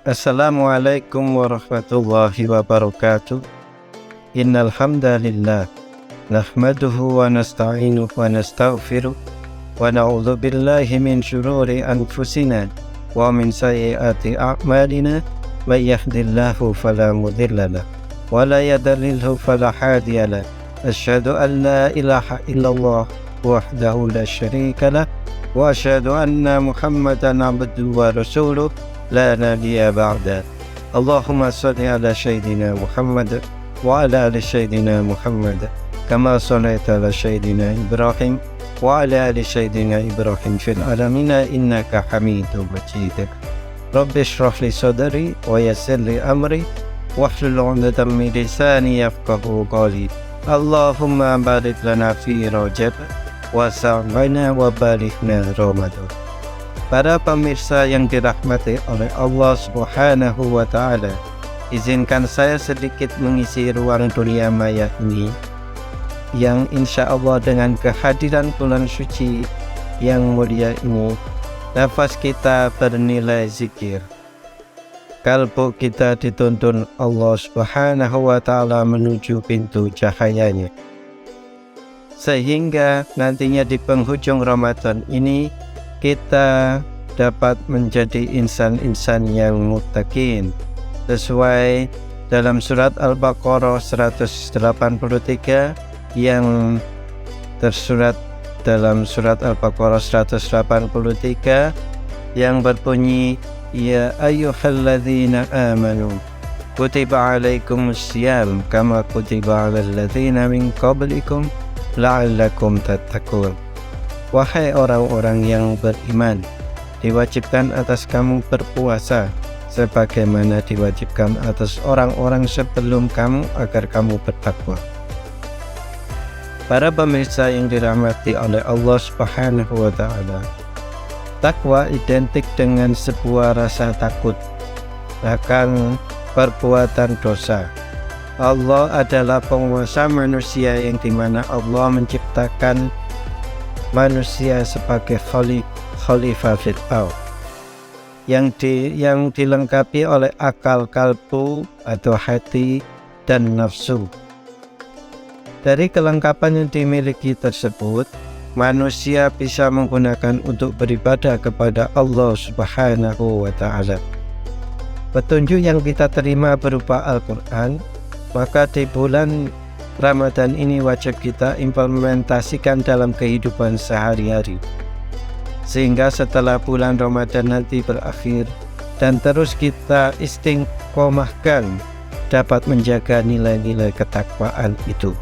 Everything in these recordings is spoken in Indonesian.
Assalamualaikum warahmatullahi wabarakatuh. Innal hamdalillah nahmaduhu wa nasta'inuhu wa nastaghfiruh wa na'udzu billahi min syururi anfusina wa min sayyiati a'malina. May yahdihillahu fala mudilla lahu wa la yudlilhu fala hadiya lahu. Asyhadu an la ilaha illallah wahdahu la syarika lah wa asyhadu anna Muhammadan abduhu wa rasuluh la nabiyya ba'da. Allahumma shalli ala sayyidina Muhammad wa ala ali sayyidina Muhammad kama shallaita ala sayyidina Ibrahim wa ala ali sayyidina Ibrahim fil alamin innaka Hamidum Majid. Rabbi shrah li sadri wa yassir li amri wahlul 'uqdatam min lisani yafqahu qawli. Allahumma barik lana fi Rajab wa sa'bana wa balighna Ramadan. Para pemirsa yang dirahmati oleh Allah Subhanahu wa Ta'ala, izinkan saya sedikit mengisi ruang dunia maya ini yang insya Allah dengan kehadiran bulan suci yang mulia ini, nafas kita bernilai zikir, kalbu kita dituntun Allah Subhanahu wa Ta'ala menuju pintu cahayanya, sehingga nantinya di penghujung Ramadan ini kita dapat menjadi insan-insan yang muttaqin sesuai dalam surat Al-Baqarah 183 yang tersurat dalam surat Al-Baqarah 183 yang berbunyi, ya ayyuhalladzina amanu kutiba alaikumussyam kama kutiba alal ladzina min qablikum la'allakum tattaqun. Wahai orang-orang yang beriman, diwajibkan atas kamu berpuasa sebagaimana diwajibkan atas orang-orang sebelum kamu agar kamu bertakwa. Para pemirsa yang dirahmati oleh Allah Subhanahu wa Ta'ala, takwa identik dengan sebuah rasa takut akan perbuatan dosa. Allah adalah penguasa manusia yang dimana Allah menciptakan manusia sebagai khalifah fil ardh yang dilengkapi oleh akal kalbu atau hati dan nafsu. Dari kelengkapan yang dimiliki tersebut, manusia bisa menggunakan untuk beribadah kepada Allah Subhanahu wa Ta'ala. Petunjuk yang kita terima berupa Al-Quran, maka di bulan Ramadan ini wajib kita implementasikan dalam kehidupan sehari-hari, sehingga setelah bulan Ramadan nanti berakhir dan terus kita istiqomahkan dapat menjaga nilai-nilai ketakwaan itu.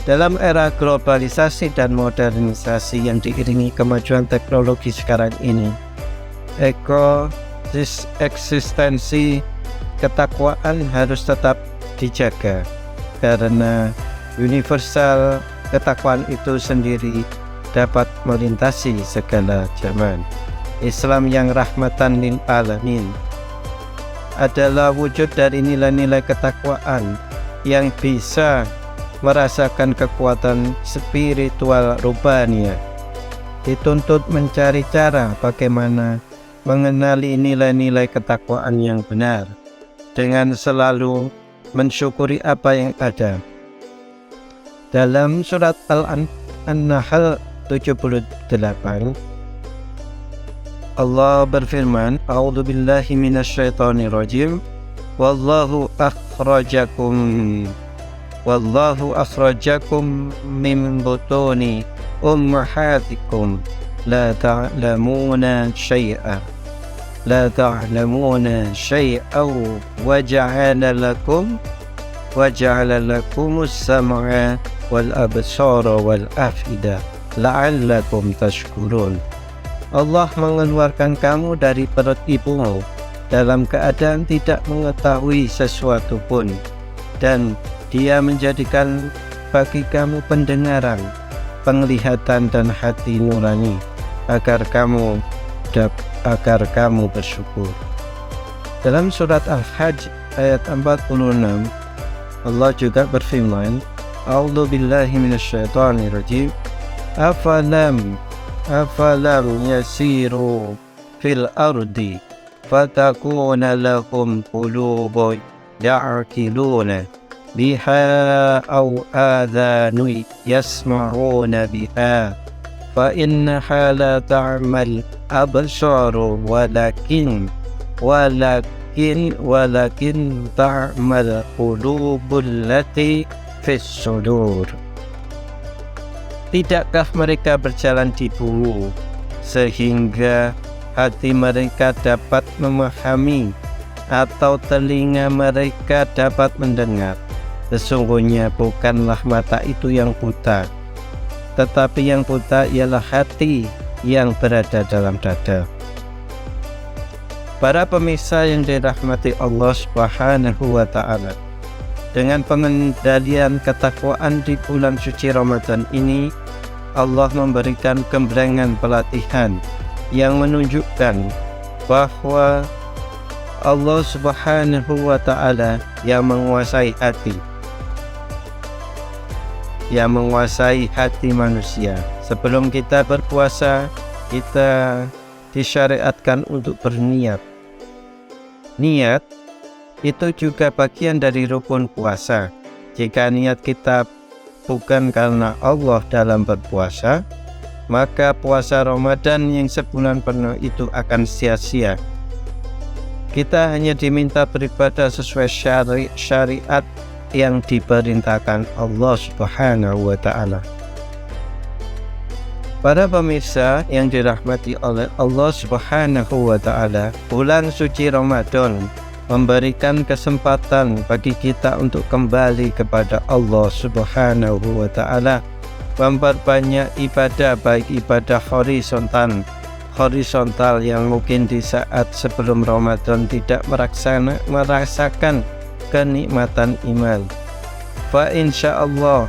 Dalam era globalisasi dan modernisasi yang diiringi kemajuan teknologi sekarang ini, eksistensi ketakwaan harus tetap dijaga, karena universal ketakwaan itu sendiri dapat melintasi segala zaman. Islam yang rahmatan lil alamin adalah wujud dari nilai-nilai ketakwaan yang bisa merasakan kekuatan spiritual rubania. Dituntut mencari cara bagaimana mengenali nilai-nilai ketakwaan yang benar dengan selalu mensyukuri apa yang ada. Dalam surat An-Nahl 78, Allah berfirman, A'udzubillahi minasyaitonirrajim, Wallahu akhrajakum min butuni ummahatikum la ta'lamuna syai'an waja'ala lakumus sam'a wal absara wal afida la'allakum tashkurun. Allah mengeluarkan kamu dari perut ibumu dalam keadaan tidak mengetahui sesuatu pun, dan Dia menjadikan bagi kamu pendengaran, penglihatan dan hati nurani agar kamu bersyukur. Dalam surat Al-Hajj ayat 46, Allah juga berfirman, A'udzu billahi minasyaitonir rajim. Afalam yasiru fil ardi fatakuna lahum qulubun ya'qiluna biha aw adhanu yasma'una biha fa innaha la ta'mal absaru walakin ta'mal qulubul lati fis sudur. Tidakkah mereka berjalan di bumi sehingga hati mereka dapat memahami atau telinga mereka dapat mendengar? Sesungguhnya bukanlah mata itu yang buta, tetapi yang buta ialah hati yang berada dalam dada. Para pemirsa yang dirahmati Allah Subhanahu wa Ta'ala, dengan pengendalian ketakwaan di bulan suci Ramadan ini, Allah memberikan kembrangan pelatihan yang menunjukkan bahwa Allah Subhanahu wa Ta'ala yang menguasai hati manusia. Sebelum kita berpuasa, kita disyariatkan untuk berniat. Niat itu juga bagian dari rukun puasa. Jika niat kita bukan karena Allah dalam berpuasa, maka puasa Ramadan yang sebulan penuh itu akan sia-sia. Kita hanya diminta beribadah sesuai syariat yang diperintahkan Allah Subhanahu wa Ta'ala. Para pemirsa yang dirahmati oleh Allah Subhanahu wa Ta'ala, bulan suci Ramadan memberikan kesempatan bagi kita untuk kembali kepada Allah Subhanahu wa Ta'ala, memperbanyak ibadah, baik ibadah horizontal yang mungkin di saat sebelum Ramadan tidak merasakan kenikmatan iman. Fa insyaallah,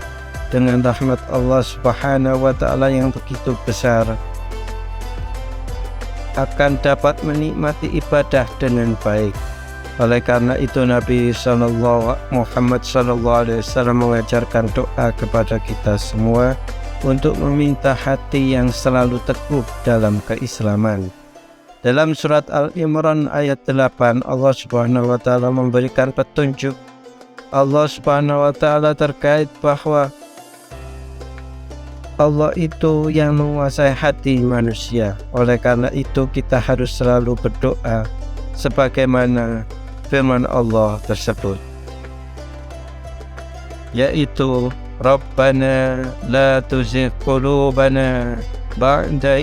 dengan rahmat Allah Subhanahu wa Ta'ala yang begitu besar, akan dapat menikmati ibadah dengan baik. Oleh karena itu Nabi Muhammad SAW mengajarkan doa kepada kita semua untuk meminta hati yang selalu teguh dalam keislaman. Dalam surat Al-Imran ayat 8, Allah Subhanahu wa Ta'ala memberikan petunjuk Allah Subhanahu wa Ta'ala terkait bahwa Allah itu yang menguasai hati manusia. Oleh karena itu kita harus selalu berdoa sebagaimana firman Allah tersebut, yaitu Rabbana la tuzigh qulubana ba'da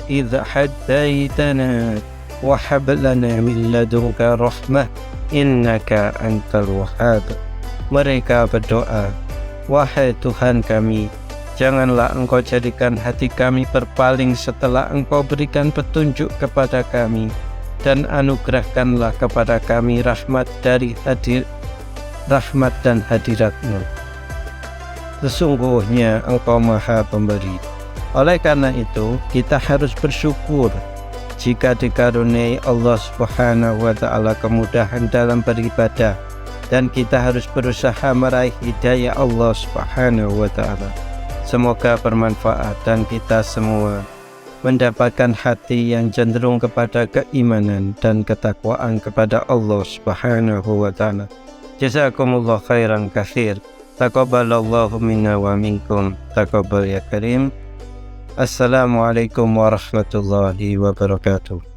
idh hadaitana wa hab lana min ladunka rahmah innaka antal wahhab. Mereka berdoa, wahai Tuhan kami, janganlah Engkau jadikan hati kami berpaling setelah Engkau berikan petunjuk kepada kami, dan anugerahkanlah kepada kami rahmat dan hadirat-Mu. Sesungguhnya Engkau Maha Pemberi. Oleh karena itu, kita harus bersyukur jika dikaruniai Allah Subhanahu wa Ta'ala kemudahan dalam beribadah, dan kita harus berusaha meraih hidayah Allah Subhanahu wa Ta'ala. Semoga bermanfaat dan kita semua mendapatkan hati yang cenderung kepada keimanan dan ketakwaan kepada Allah Subhanahu wa Ta'ala. Jazakumullah khairan katsir. Taqabbalallahu minna wa minkum. Taqabbal ya karim. Assalamualaikum warahmatullahi wabarakatuh.